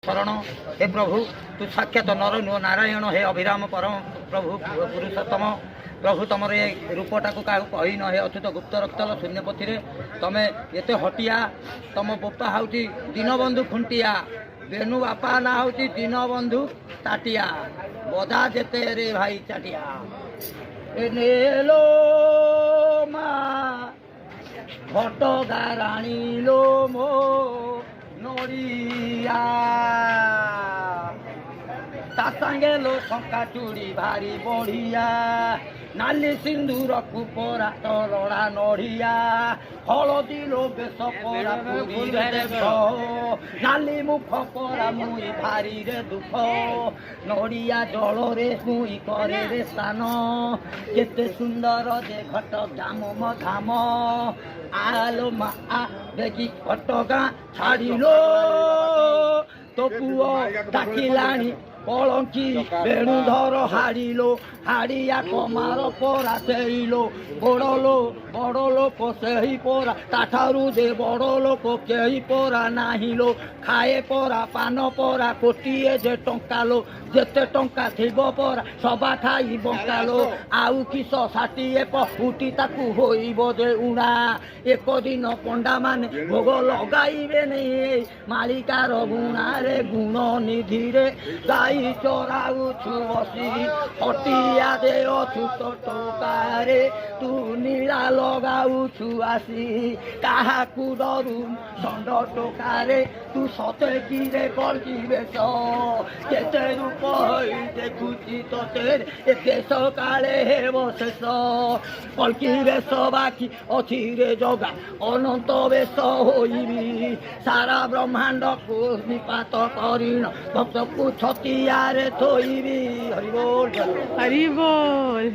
शरण हे प्रभु तू साक्षात नर नुह नारायण हे अभिराम परम प्रभु पुरुषोत्तम प्रभु तुम ये रूपटा को क्या कही न हे अच्युत गुप्त रक्तल शून्यपथी तमें एत हटिया तुम बोपा हूँ दीनबंधु खुंटिया बेणु बापा ना हूँ दीनबंधु ताटिया बदा जेते रे भाई चाटिया एनेलो मा घटगा राणी लो मो नड़िया ता संगे लो शंका चूड़ी भारी बढ़िया नाली सिंदूर कुपरा तलड़ा नड़िया हलदी लो बेस परा पूरी रे नाली मुख परा मुई भारी रे दुख नड़िया जल रे मुई करे रे स्नान केते सुंदर जे घट धाम धाम आलो मा देखी घटगा छाड़िलो तो पुओ डाकिलाणी कलंकी वेणुधर हाड़िलो हाड़िया कमार परा सेइलो बड़ लोक सेही परा ताठारू दे बड़ लोक केही परा नाहिलो खाए परा पान परा कोटिए जे टंकालो जेते टंका थिबो परा सभा खाई बंकालो आउ किस षाठिए पहुटी ताकू होइबो जे उणा एक दिन पंडा माने भोग लगाइबे नहीं मालिकार गुणारे गुण निधि रे गाई चराउछु बसी हटिया दे अछु टोकारे तू नीला लगाउछु आसी काहाकू डरू षंड टोकारे तू सते कि रे करछि बेश केते रूप होई देखुछि तोते एते सकाळे हेबो शेष कल्की बेश बाकी अछि रे जगा अनंत बेश होइबी सारा ब्रह्मांड को निपात करिण भक्त को छतिया रे थोइबी हरि बोल हरि बोल।